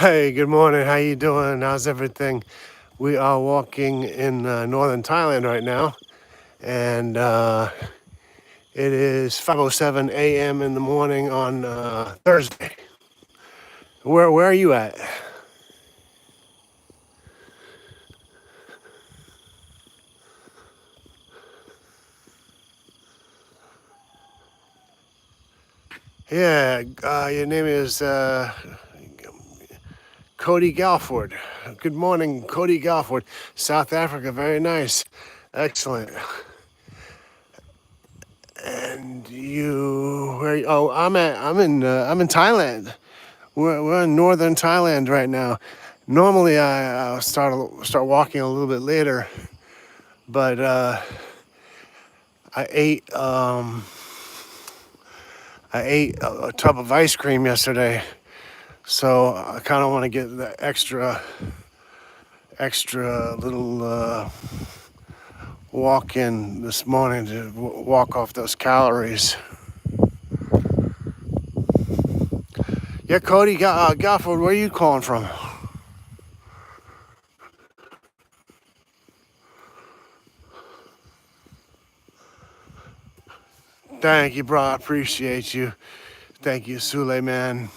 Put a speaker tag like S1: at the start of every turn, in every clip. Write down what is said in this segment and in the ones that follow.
S1: Hey, good morning. How you doing? How's everything? We are walking in northern Thailand right now, and it is 5:07 a.m. in the morning on Thursday. Where are you at? Yeah, your name is Cody Galford. Good morning, Cody Galford. South Africa, very nice, excellent. And you, where? Oh, I'm in Thailand. We're in northern Thailand right now. Normally, I'll start walking a little bit later, but I ate I ate a tub of ice cream yesterday, so I kind of want to get the extra little walk in this morning to walk off those calories. Yeah, Cody Gofford, where are you calling from? Thank you, bro. I appreciate you. Thank you, Sule, man.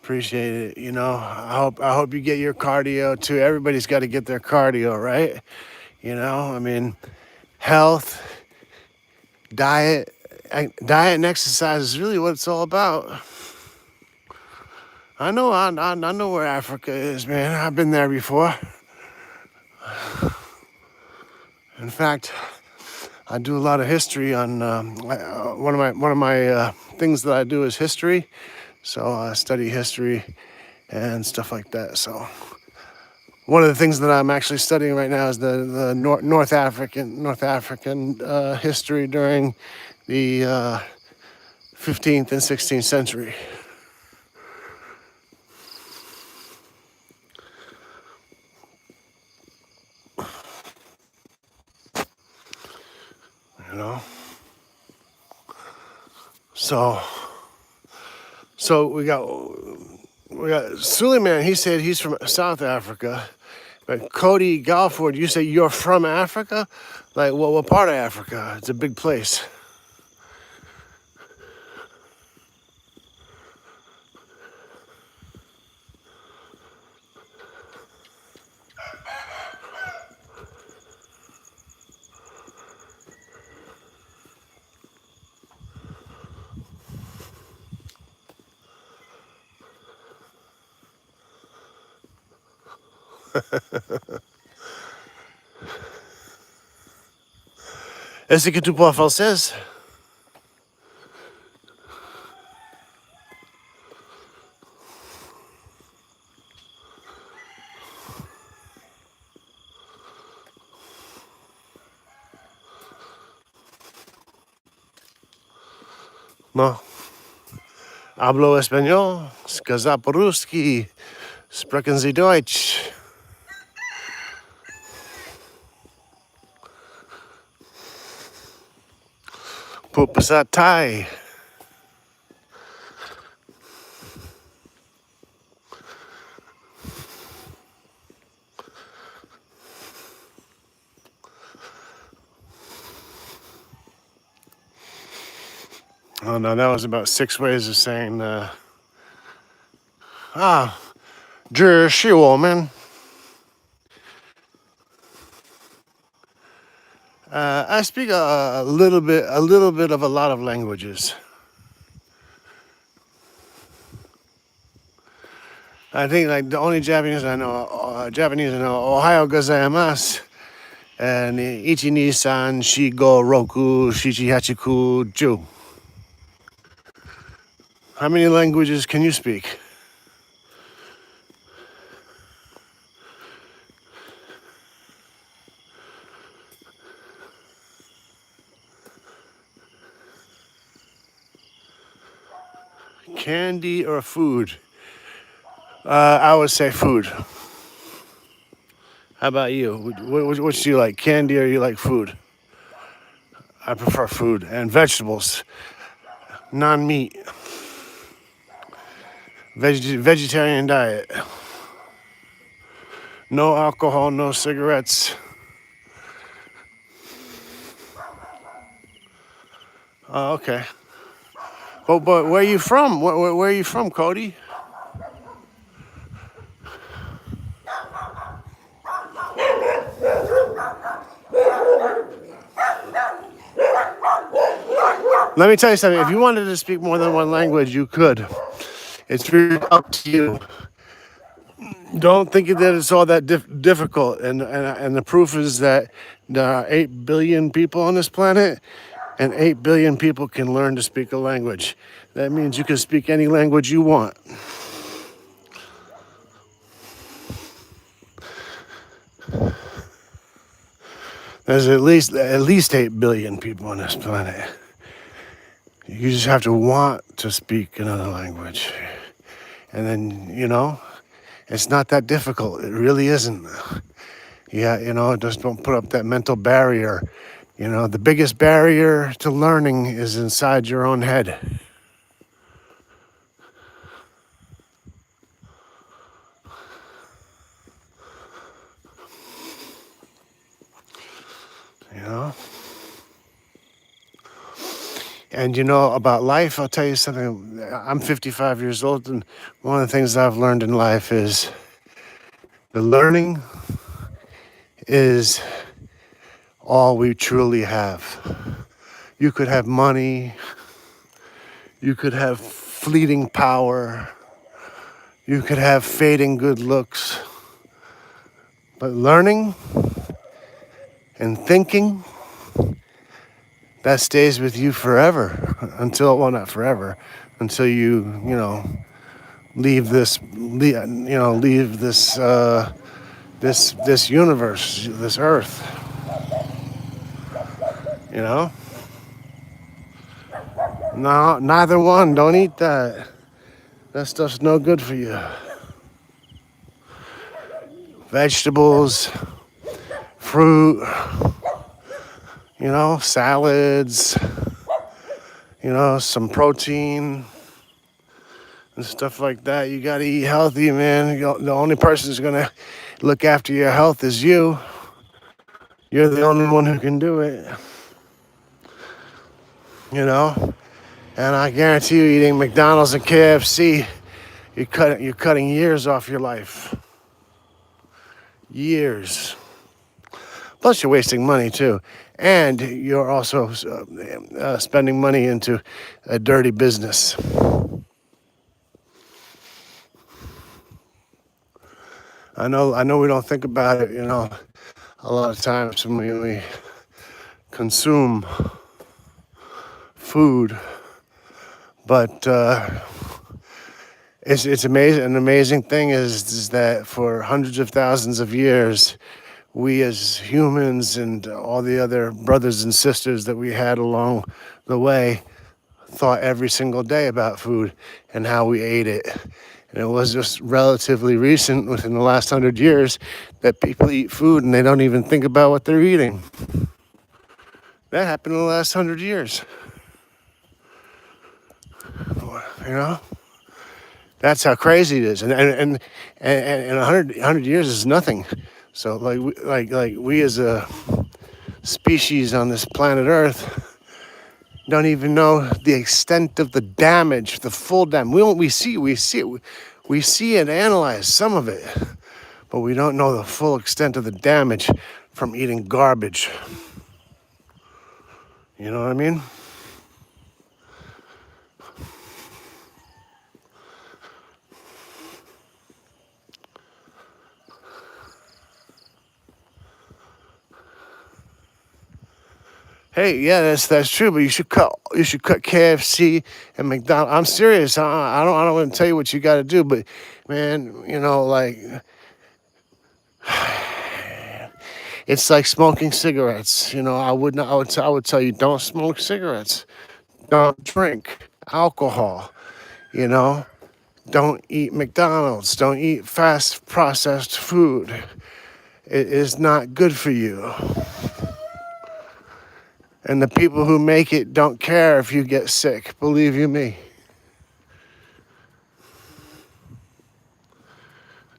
S1: Appreciate it. I hope you get your cardio too. Everybody's got to get their cardio, right? I mean, health, diet, diet and exercise is really what it's all about. I know where Africa is, man. I've been there before. In fact, I do a lot of history on one of my things that I do is history. So I study history and stuff like that. So one of the things that I'm actually studying right now is the North African history during the 15th and 16th century. You know, so we got Suleiman. He said he's from South Africa. But Cody Galford, you say you're from Africa? Like, what part of Africa? It's a big place. Est-ce que tu parles français? No. Hablo español. Skazaporuski. Sprechen Sie Deutsch? Pupasat Thai. Oh no, that was about 6 ways of saying, 这是我们. I speak a little bit of a lot of languages. I think like the only Japanese I know, Ohio gozaimasu, and Ichi ni san shigo roku shichi hachiku ju. How many languages can you speak? Candy or food? I would say food. How about you? What do you like, candy or you like food? I prefer food and vegetables, non-meat. Vegetarian diet. No alcohol, no cigarettes. Oh, okay. But where are you from? Where are you from, Cody? Let me tell you something. If you wanted to speak more than one language, you could. It's really up to you. Don't think that it's all that difficult. And the proof is that there are 8 billion people on this planet, and 8 billion people can learn to speak a language. That means you can speak any language you want. There's at least 8 billion people on this planet. You just have to want to speak another language. And then, it's not that difficult. It really isn't. Yeah, just don't put up that mental barrier. The biggest barrier to learning is inside your own head. And about life, I'll tell you something. I'm 55 years old, and one of the things I've learned in life is the learning is all we truly have. You could have money, you could have fleeting power, you could have fading good looks, but learning and thinking, that stays with you forever until not forever, until you leave this this universe, this earth. No, neither one. Don't eat that. That stuff's no good for you. Vegetables, fruit, salads, some protein and stuff like that. You got to eat healthy, man. The only person who's going to look after your health is you. You're the only one who can do it. And I guarantee you, eating McDonald's and KFC, you're cutting years off your life. Years. Plus, you're wasting money too, and you're also spending money into a dirty business. I know. We don't think about it. A lot of times when we consume food, but it's amazing. An amazing thing is that for hundreds of thousands of years, we as humans and all the other brothers and sisters that we had along the way thought every single day about food and how we ate it. And it was just relatively recent, within the last 100 years, that people eat food and they don't even think about what they're eating. That happened in the last 100 years. That's how crazy it is. And 100 years is nothing. So we as a species on this planet Earth don't even know the extent of the damage, the full damage. We see and analyze some of it, but we don't know the full extent of the damage from eating garbage. You know what I mean? Hey, yeah, that's true. But you should cut KFC and McDonald's. I'm serious. I don't want to tell you what you got to do, but man, it's like smoking cigarettes. I would tell you, don't smoke cigarettes, don't drink alcohol. Don't eat McDonald's. Don't eat fast processed food. It is not good for you. And the people who make it don't care if you get sick, believe you me.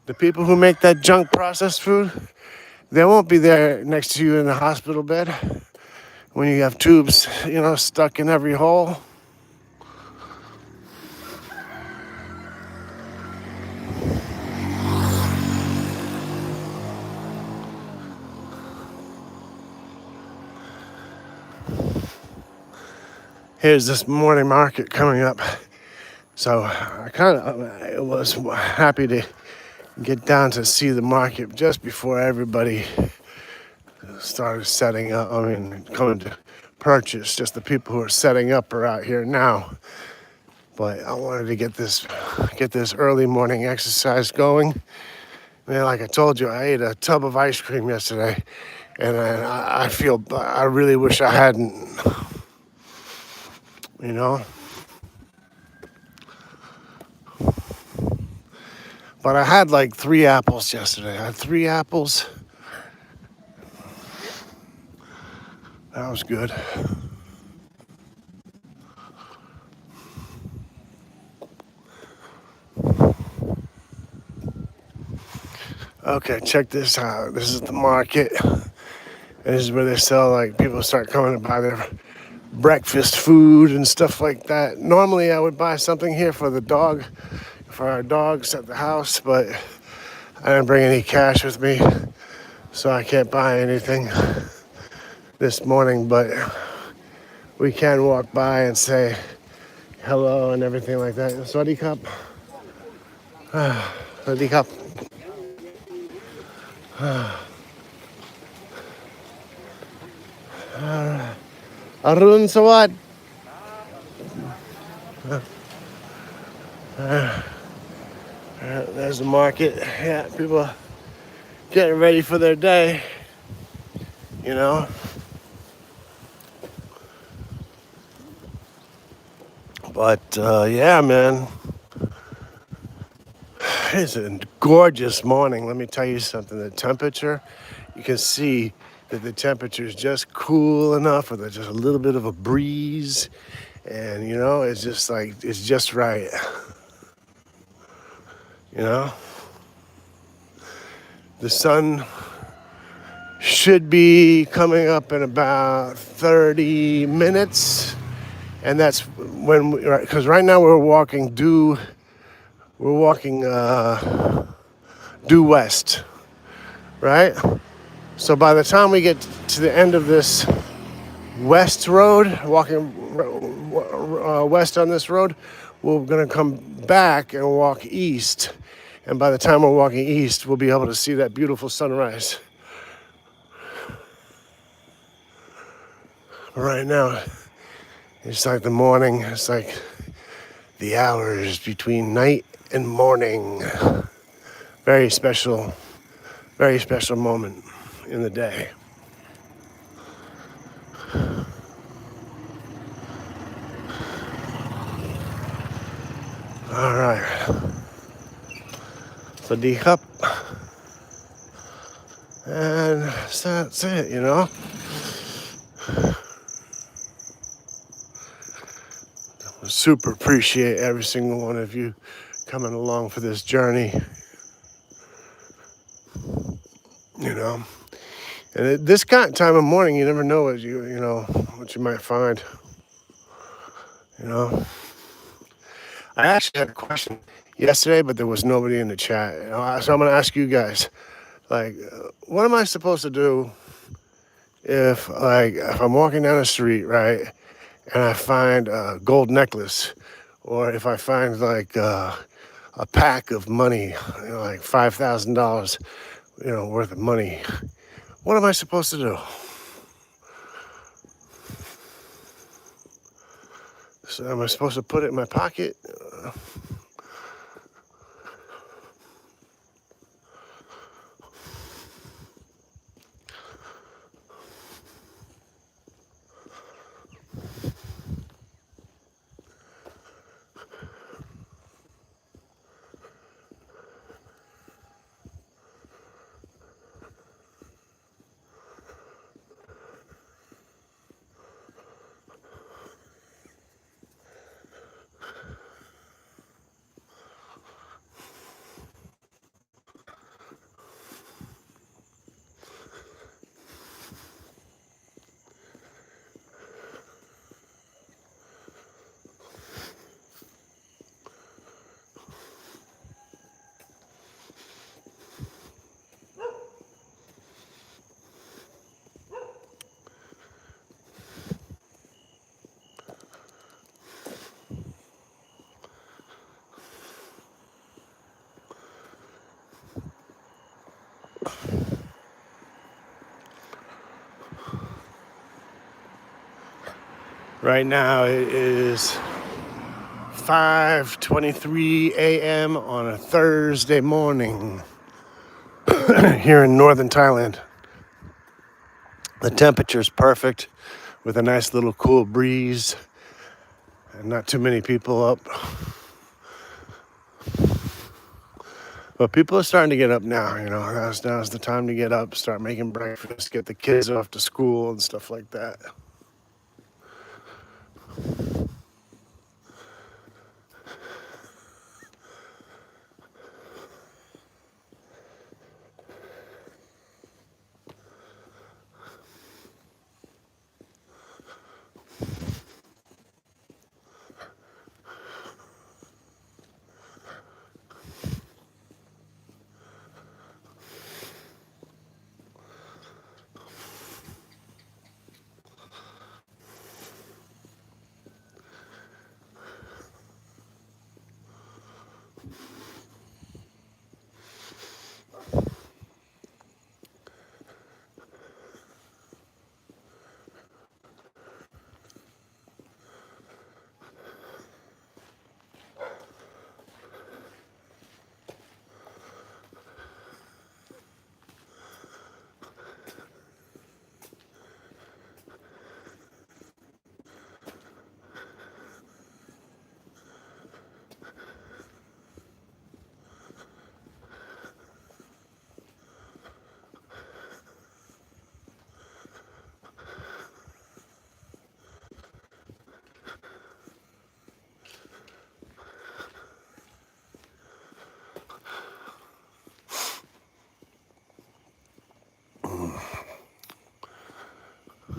S1: The people who make that junk processed food, they won't be there next to you in the hospital bed when you have tubes, stuck in every hole. Here's this morning market coming up. So I was happy to get down to see the market just before everybody started setting up. Coming to purchase. Just the people who are setting up are out here now. But I wanted to get this early morning exercise going. Man, like I told you, I ate a tub of ice cream yesterday, and I really wish I hadn't. But I had like 3 apples yesterday. I had 3 apples. That was good. Okay, check this out. This is the market. This is where they sell, people start coming to buy their breakfast food and stuff like that. Normally I would buy something here for our dogs at the house, but I didn't bring any cash with me, so I can't buy anything this morning, but we can walk by and say hello and everything like that. Sawasdee krap. Sawasdee krap. Arun Sawad. There's the market. Yeah, people getting ready for their day, But yeah, man, it's a gorgeous morning. Let me tell you something. The temperature, you can see that the temperature is just cool enough, or there's just a little bit of a breeze, and it's just it's just right. The sun should be coming up in about 30 minutes, and that's because right now we're walking due west, right? So by the time we get to the end of this west road, walking west on this road, we're gonna come back and walk east. And by the time we're walking east, we'll be able to see that beautiful sunrise. Right now, it's like the morning. It's like the hours between night and morning. Very special moment in the day. All right. Sawasdee krap. And that's it, Super appreciate every single one of you coming along for this journey. And at this kind of time of morning, you never know what you might find. I actually had a question yesterday, but there was nobody in the chat. So I'm going to ask you guys, what am I supposed to do if I'm walking down the street, right, and I find a gold necklace, or if I find a pack of money, like $5,000, worth of money? What am I supposed to do? So am I supposed to put it in my pocket? Right now it is 5:23 a.m. on a Thursday morning here in northern Thailand. The temperature's perfect with a nice little cool breeze and not too many people up. But people are starting to get up now, now's the time to get up, start making breakfast, get the kids off to school and stuff like that.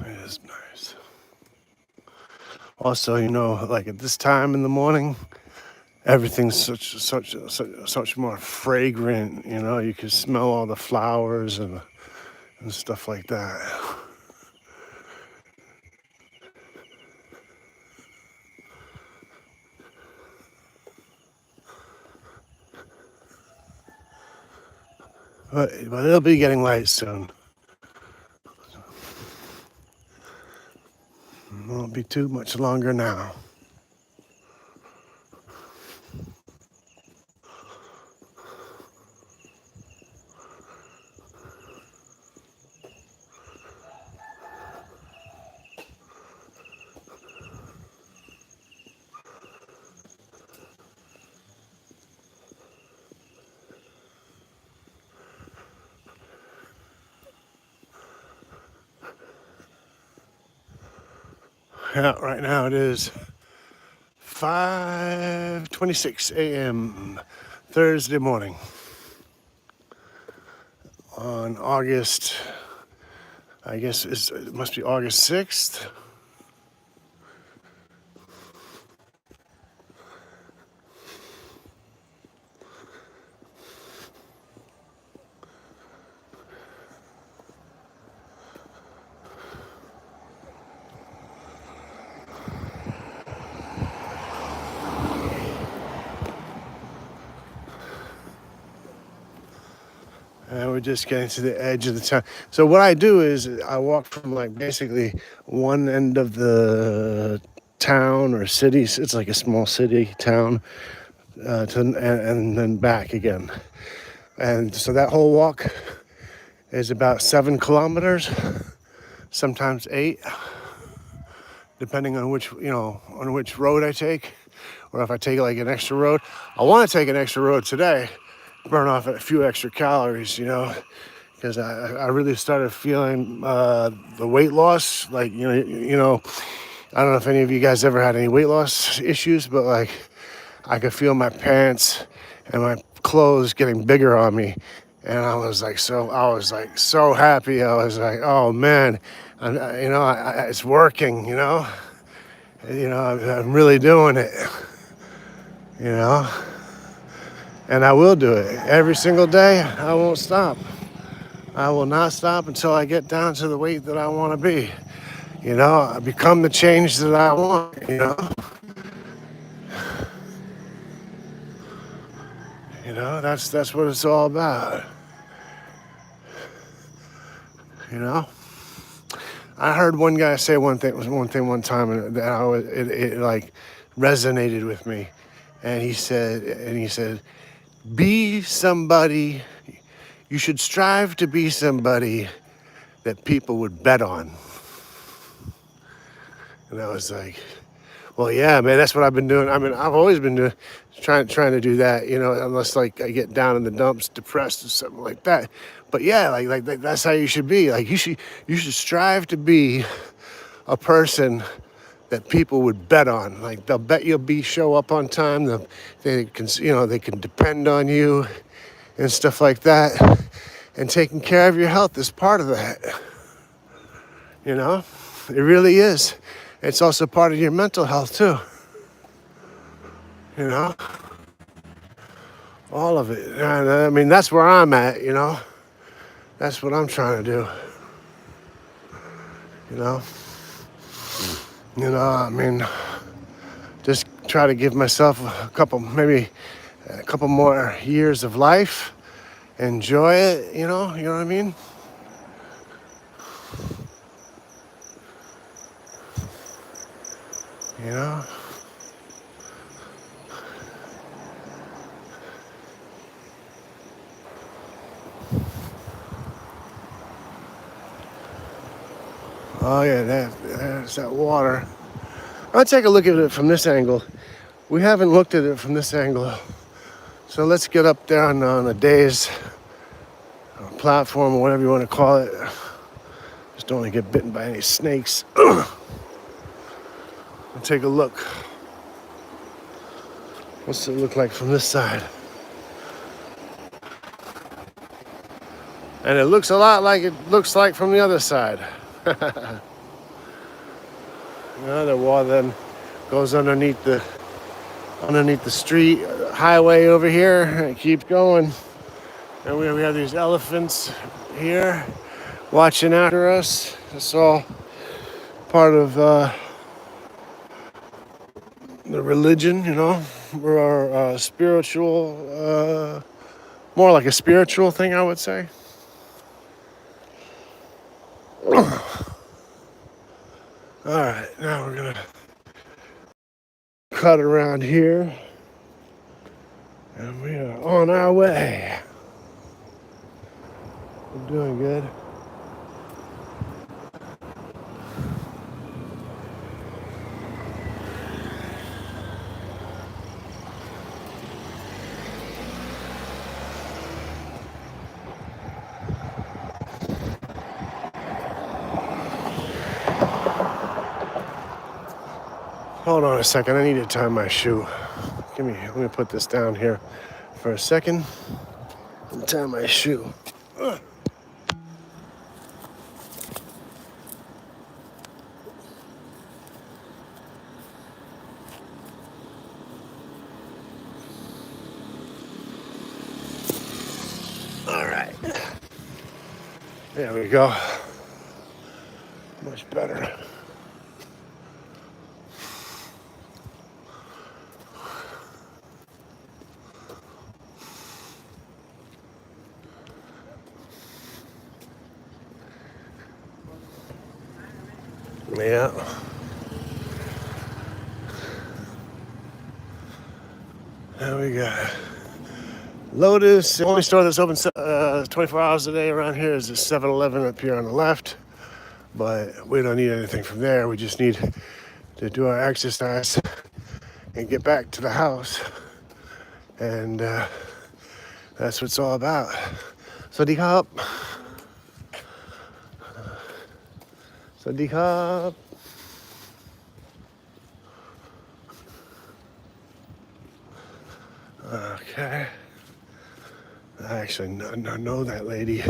S1: It is nice. Also, like at this time in the morning, everything's such more fragrant. You can smell all the flowers and stuff like that. But it'll be getting light soon. It won't be too much longer now. Yeah, right now it is 5:26 a.m. Thursday morning on August, I guess it must be August 6th. And we're just getting to the edge of the town. So what I do is I walk from like basically one end of the town or city. It's like a small city town, and then back again. And so that whole walk is about 7 kilometers, sometimes 8, depending on which road I take, or if I take like an extra road. I want to take an extra road today, burn off a few extra calories, because I really started feeling the weight loss. Like, I don't know if any of you guys ever had any weight loss issues, but like I could feel my pants and my clothes getting bigger on me. And I was like so happy. I was like, oh man, it's working, I'm really doing it, and I will do it every single day. I won't stop. I will not stop until I get down to the weight that I want to be. I become the change that I want, that's what it's all about. I heard one guy say one thing one time, and that it like resonated with me. And he said, be somebody. You should strive to be somebody that people would bet on. And I was like, well, yeah, man, that's what I've been doing. I mean, I've always been trying to do that, unless like I get down in the dumps, depressed or something like that. But yeah, like that's how you should be. Like you should strive to be a person that people would bet on. Like they'll bet you'll show up on time. They can depend on you and stuff like that. And taking care of your health is part of that. It really is. It's also part of your mental health too. All of it. And, I mean, that's where I'm at. That's what I'm trying to do. I mean, just try to give myself maybe a couple more years of life. Enjoy it, you know what I mean? Oh yeah, there's that water. I'll take a look at it from this angle. We haven't looked at it from this angle. So let's get up there on a day's platform or whatever you want to call it. Just don't want to get bitten by any snakes. And take a look. What's it look like from this side? And it looks a lot like it looks like from the other side. The water then goes underneath the street highway over here, and it keeps going. And we have these elephants here watching after us. It's all part of the religion, We're our spiritual, more like a spiritual thing, I would say. All right, now we're gonna cut around here, and we are on our way. We're doing good. Hold on a second, I need to tie my shoe. Let me put this down here for a second and tie my shoe. All right. There we go. Much better. Yeah. There we go. Lotus, the only store that's open 24 hours a day around here is the 7-Eleven up here on the left. But we don't need anything from there. We just need to do our exercise and get back to the house. And that's what it's all about. Sawasdee Krap. Sawasdee Krap. Okay. I actually know that lady.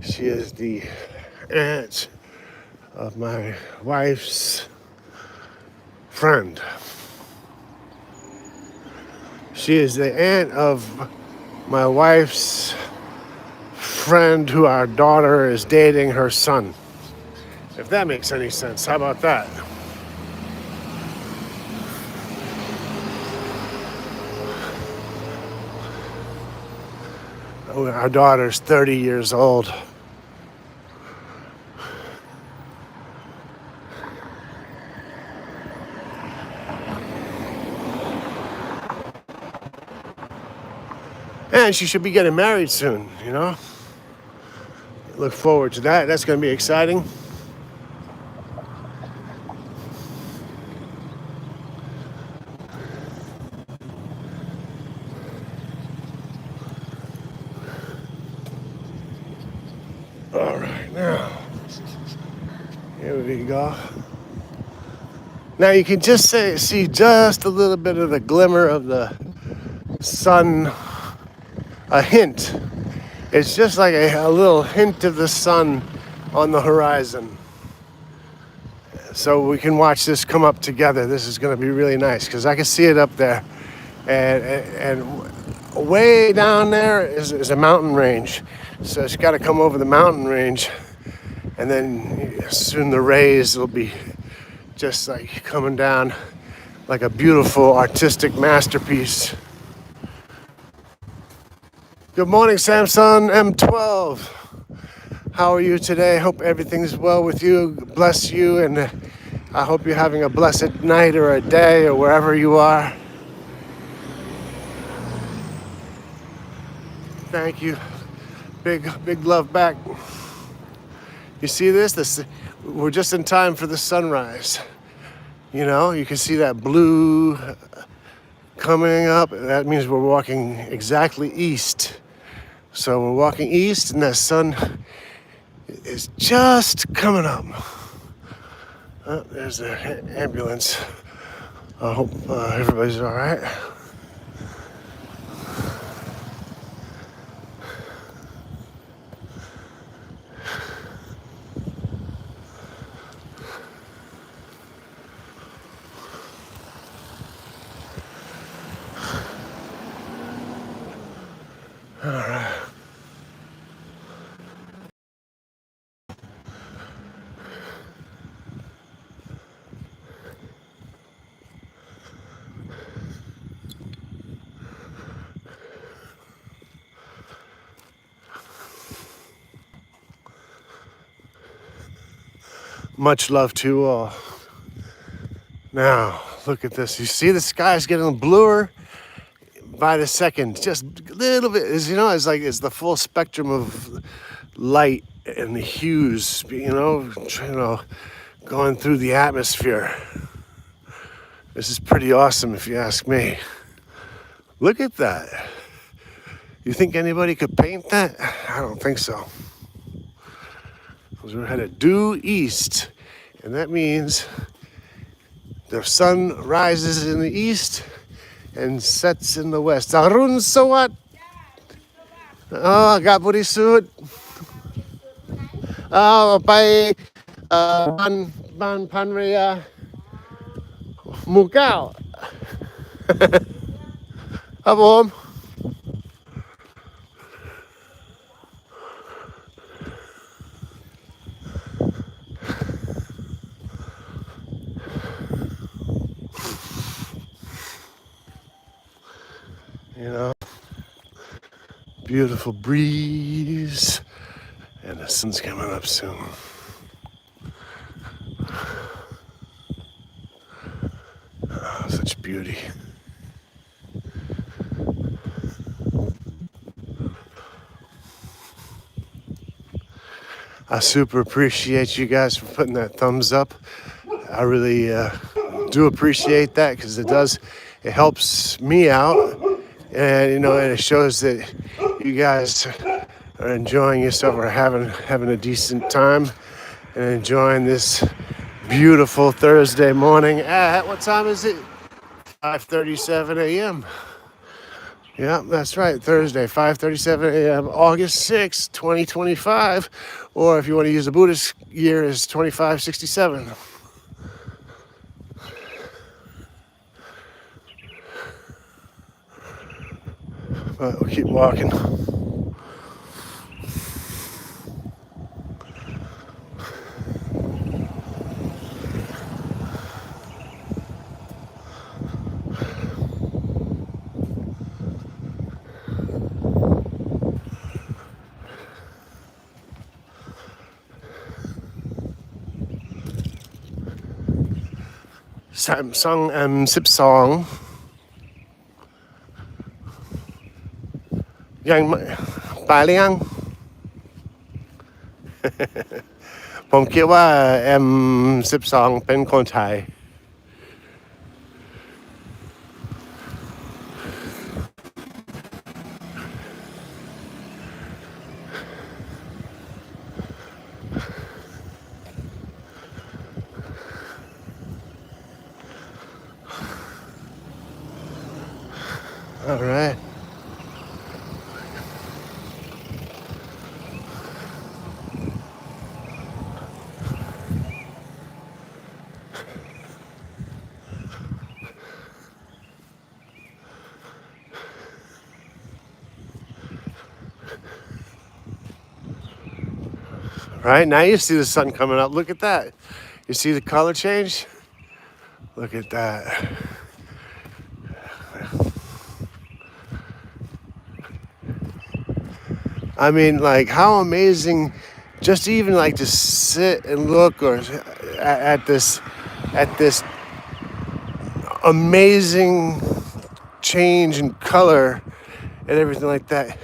S1: She is the aunt of my wife's friend. She is the aunt of my wife's friend who our daughter is dating her son. If that makes any sense. How about that? Our daughter's 30 years old. And she should be getting married soon, you know? Look forward to that. That's going to be exciting. All right, now, here we go. Now you can just see just a little bit of the glimmer of the sun, a hint. It's just like a little hint of the sun on the horizon. So we can watch this come up together. This is going to be really nice because I can see it up there. And way down there is a mountain range. So it's got to come over the mountain range. And then soon the rays will be just like coming down like a beautiful artistic masterpiece. Good morning, Samsung M12. How are you today? Hope everything's well with you. Bless you, and I hope you're having a blessed night or a day or wherever you are. Thank you. Big love back. You see this? We're just in time for the sunrise. You know, you can see that blue coming up. That means we're walking exactly east. So we're walking east and the sun is just coming up. Oh, there's the ambulance. I hope everybody's all right. All right. Much love to you all. Now, look at this. You see the sky's getting bluer by the second. Just a little bit. It's the full spectrum of light and the hues, going through the atmosphere. This is pretty awesome if you ask me. Look at that. You think anybody could paint that? I don't think so. We're headed due east, and that means the sun rises in the east and sets in the west. Arun Sawat. Oh, agak burisut. Oh, by Ban Panria Mukau. Abom. You know, beautiful breeze, and the sun's coming up soon. Oh, such beauty. I super appreciate you guys for putting that thumbs up. I really do appreciate that because it helps me out. And and it shows that you guys are enjoying yourself or having a decent time and enjoying this beautiful Thursday morning at, what time is it? 5:37 a.m. Yeah, that's right. Thursday, 5:37 a.m. August 6th, 2025. Or if you want to use the Buddhist year, is 2567. But we'll keep walking. Samsung M12 ยังไปหรือยังผมคิดว่า M12 เป็นคนไทย All right. Right, now you see the sun coming up. Look at that. You see the color change? Look at that. I mean, like, how amazing just even like to sit and look or at this amazing change in color and everything like that.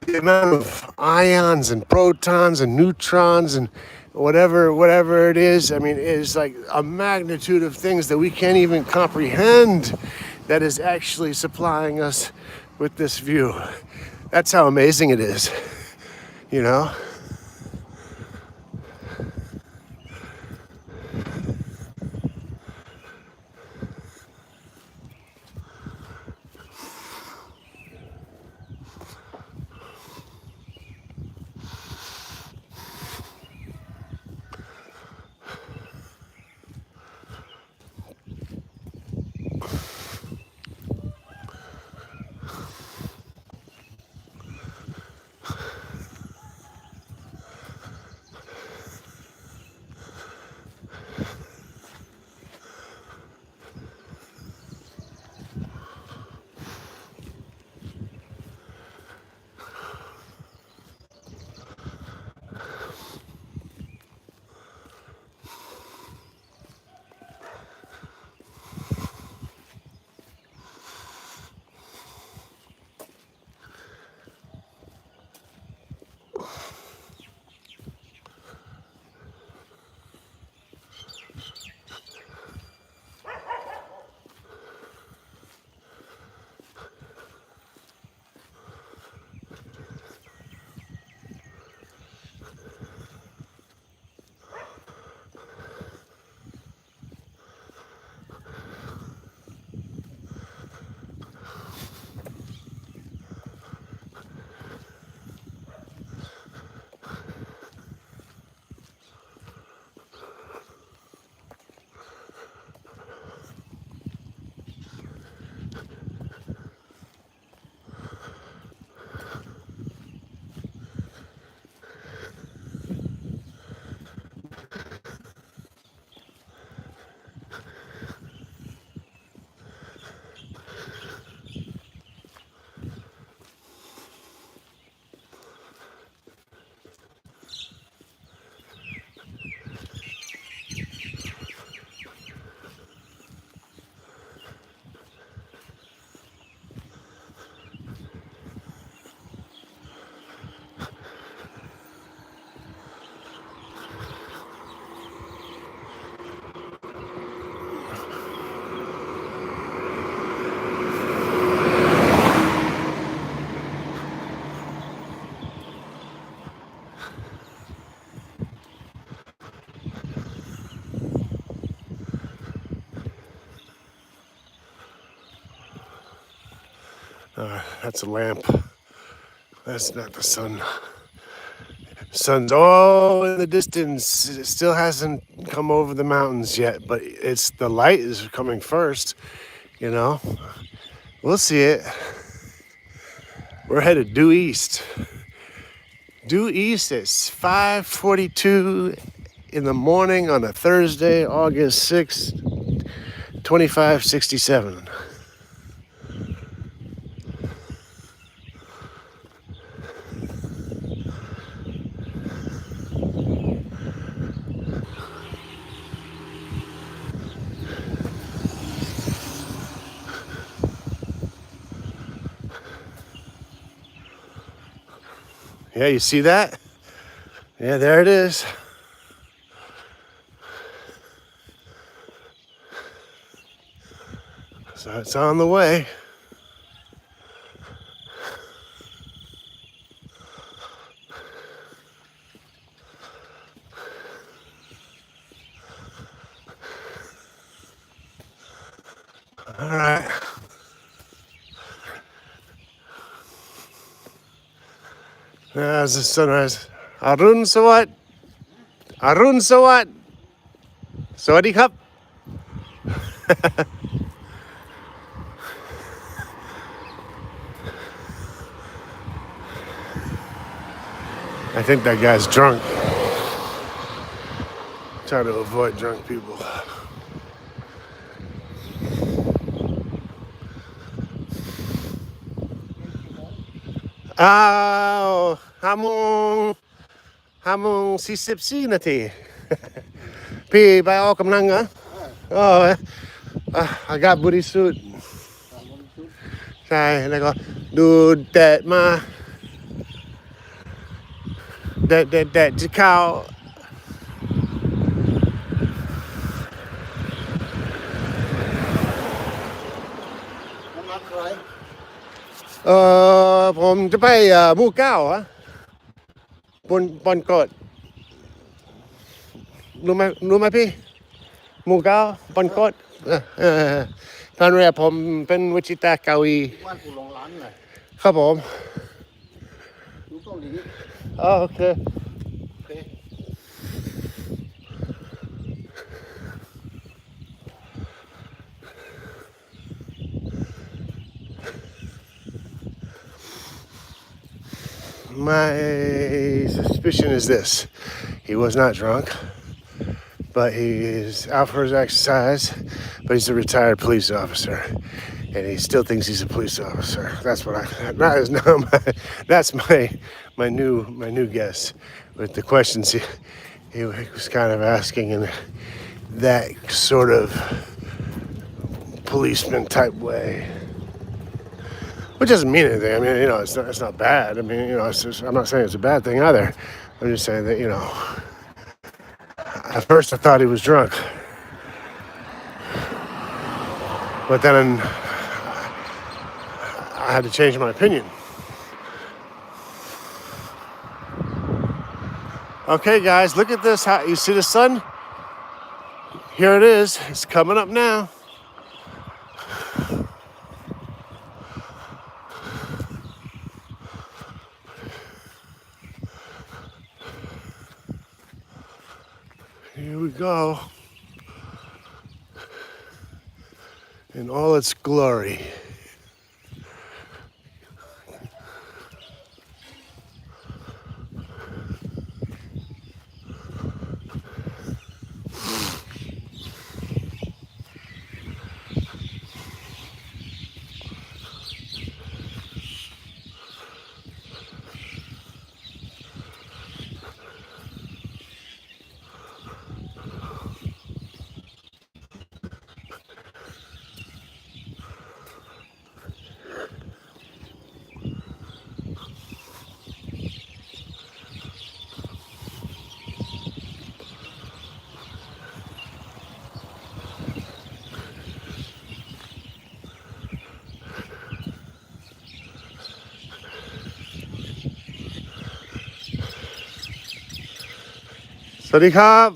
S1: The amount of ions and protons and neutrons and whatever it is, I mean, it is like a magnitude of things that we can't even comprehend that is actually supplying us with this view. That's how amazing it is, you know? That's a lamp. That's not the sun. Sun's all in the distance. It still hasn't come over the mountains yet, but it's the light is coming first, you know. We'll see it. We're headed due east. Due east at 5:42 in the morning on a Thursday, August 6th, 2567. Yeah, you see that? Yeah, there it is. So it's on the way. All right. There's the sunrise. Arun Sawat. Arun Sawat. Sawadee Cup. I think that guy's drunk. Try to avoid drunk people. Hamong hamong 40 นาที พี่ไปออกกำลังเหรออ๋อI got booty suit ใช่แล้วก็ดูแดดมาแดดจะเข้าผมจะไปหมู่เก้าฮะบนกดรู้ไหมพี่หมู่เก้าบนกดตอนแรกผมเป็นวิจิตรเกาหลีบ้านกูลงร้านเลยครับผมดูเกาหลีโอเคMy suspicion is this. He was not drunk, but he is out for his exercise, but he's a retired police officer, and he still thinks he's a police officer. That's my new guess with the questions he was kind of asking in that sort of policeman type way. Which doesn't mean anything. I mean, it's not bad. I mean, I'm not saying it's a bad thing either. I'm just saying that, at first I thought he was drunk. But then I had to change my opinion. Okay, guys, look at this. You see the sun? Here it is. It's coming up now. Here we go, in all its glory. Sawadee Cup.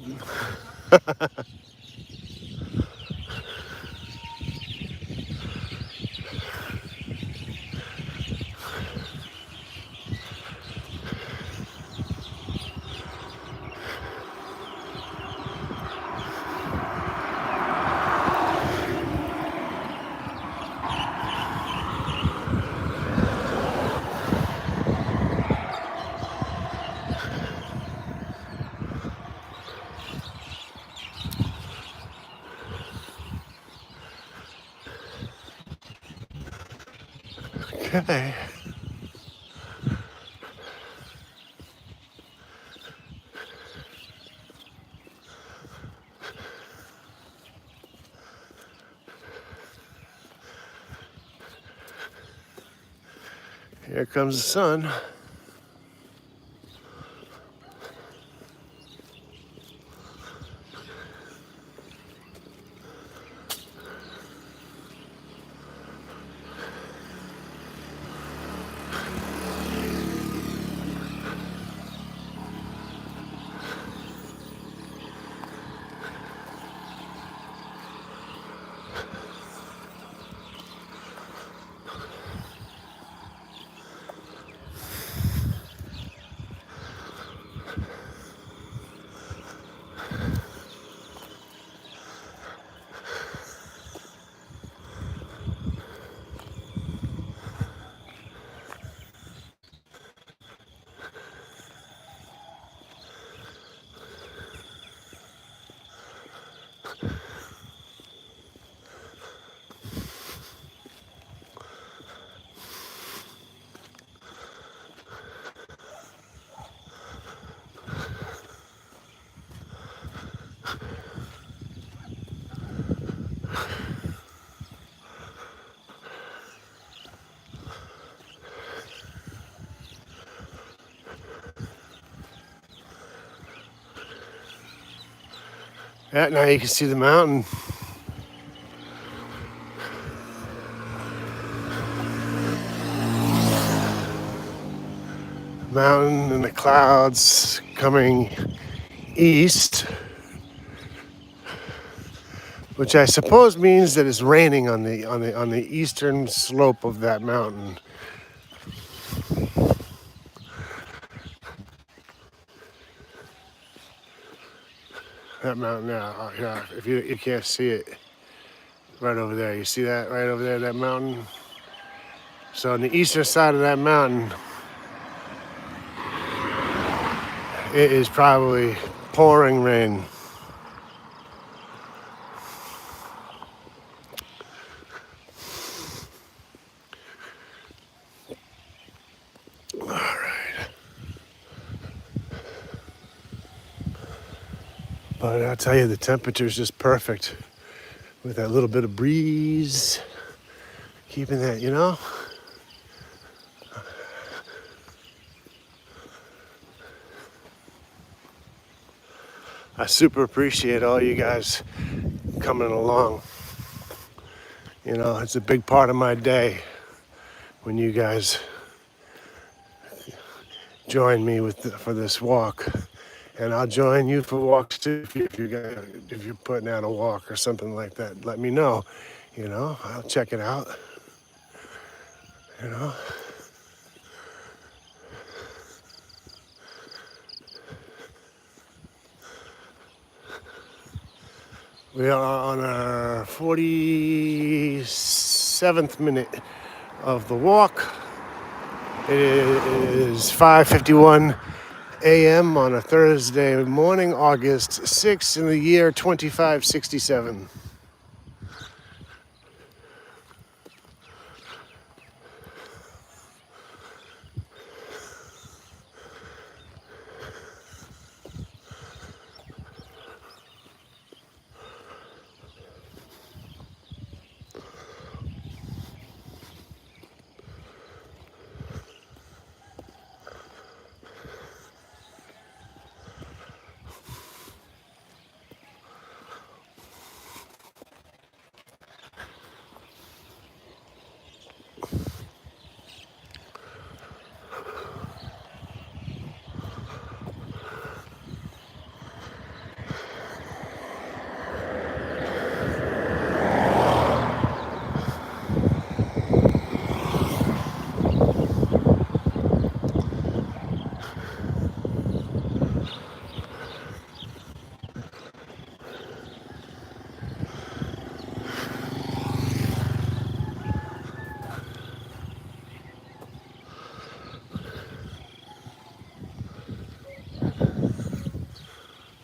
S1: Okay. Here comes the sun. Yeah, now you can see the mountain. Mountain and the clouds coming east, which I suppose means that it's raining on the eastern slope of that mountain. That mountain now, yeah, if you can't see it, right over there. You see that right over there, that mountain? So on the eastern side of that mountain, it is probably pouring rain. All right. But I'll tell you, the temperature is just perfect with that little bit of breeze, keeping that, you know? I super appreciate all you guys coming along. You know, it's a big part of my day when you guys join me for this walk. And I'll join you for walks too if you're putting out a walk or something like that. Let me know. You know, I'll check it out. You know. We are on our 47th minute of the walk. It is 5:51 a.m. on a Thursday morning, August 6th in the year 2567.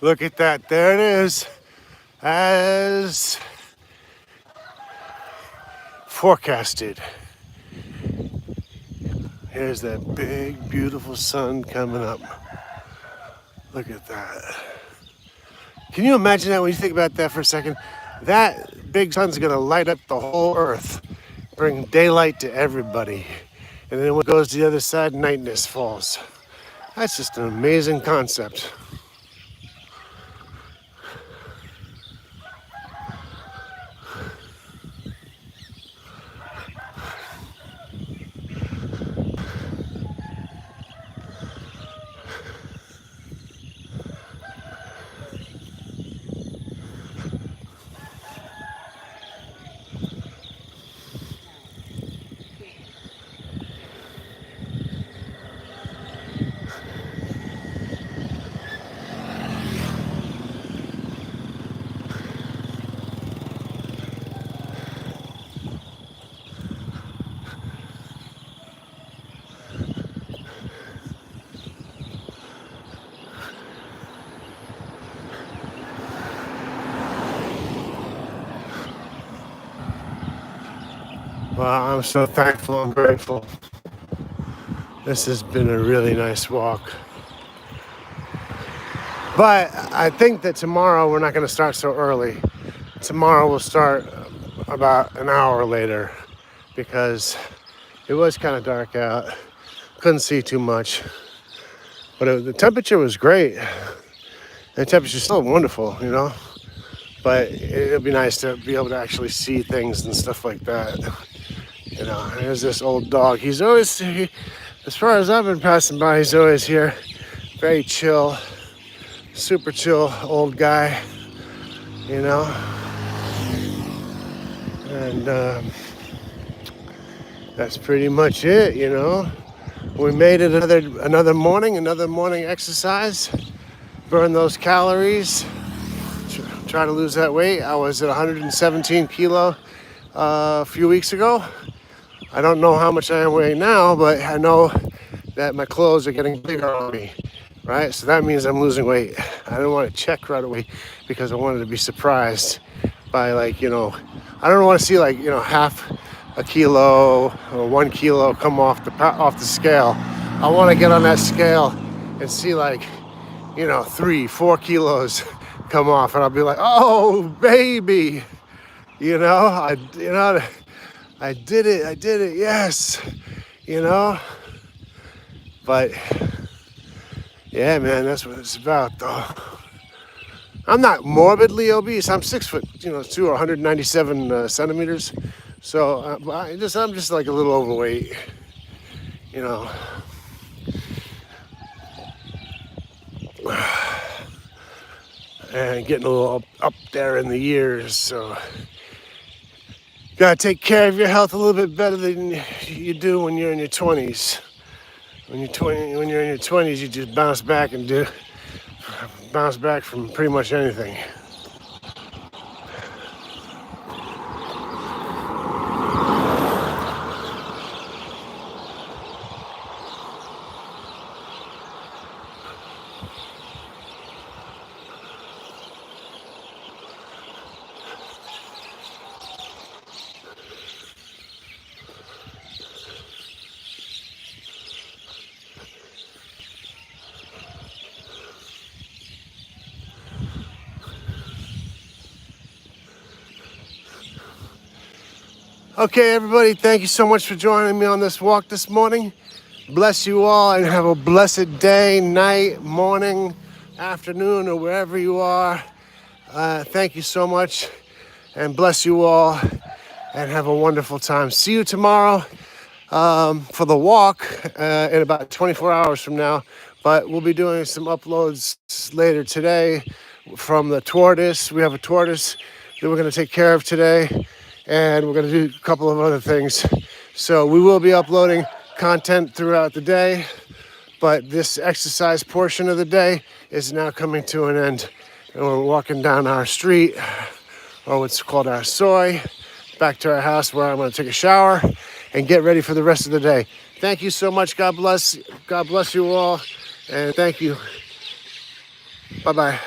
S1: Look at that, there it is, as forecasted. Here's that big, beautiful sun coming up. Look at that. Can you imagine that when you think about that for a second? That big sun's gonna light up the whole earth, bring daylight to everybody. And then when it goes to the other side, nightness falls. That's just an amazing concept. Well, I'm so thankful and grateful. This has been a really nice walk. But I think that tomorrow we're not going to start so early. Tomorrow we'll start about an hour later because it was kind of dark out. Couldn't see too much. But the temperature was great. The temperature's still wonderful, you know. but it'll be nice to be able to actually see things and stuff like that. You know, there's this old dog. He's always, as far as I've been passing by, he's always here. Very chill, super chill old guy, you know. And that's pretty much it, you know. We made it another morning exercise. Burn those calories. Try to lose that weight. I was at 117 kilo a few weeks ago. I don't know how much I am weighing now, but I know that my clothes are getting bigger on me, right? So that means I'm losing weight. I don't want to check right away because I wanted to be surprised by, like, you know, I don't want to see, like, you know, half a kilo or 1 kilo come off the scale. I want to get on that scale and see, like, you know, 3-4 kilos come off, and I'll be like, oh baby, you know, I did it, yes, you know. But yeah, man, that's what it's about, though. I'm not morbidly obese. I'm 6 foot, you know, 2 or 197 centimeters. So I'm just like a little overweight, you know. And getting a little up there in the years, so gotta take care of your health a little bit better than you do when you're in your 20s. When you're in your 20s, you just bounce back from pretty much anything. Okay, everybody, thank you so much for joining me on this walk this morning. Bless you all and have a blessed day, night, morning, afternoon, or wherever you are. Thank you so much, and bless you all, and have a wonderful time. See you tomorrow for the walk in about 24 hours from now. But we'll be doing some uploads later today from the tortoise. We have a tortoise that we're going to take care of today. And we're going to do a couple of other things. So we will be uploading content throughout the day, but this exercise portion of the day is now coming to an end. And we're walking down our street, or what's called our soy, back to our house where I'm going to take a shower and get ready for the rest of the day. Thank you so much. God bless you all. And thank you. Bye-bye.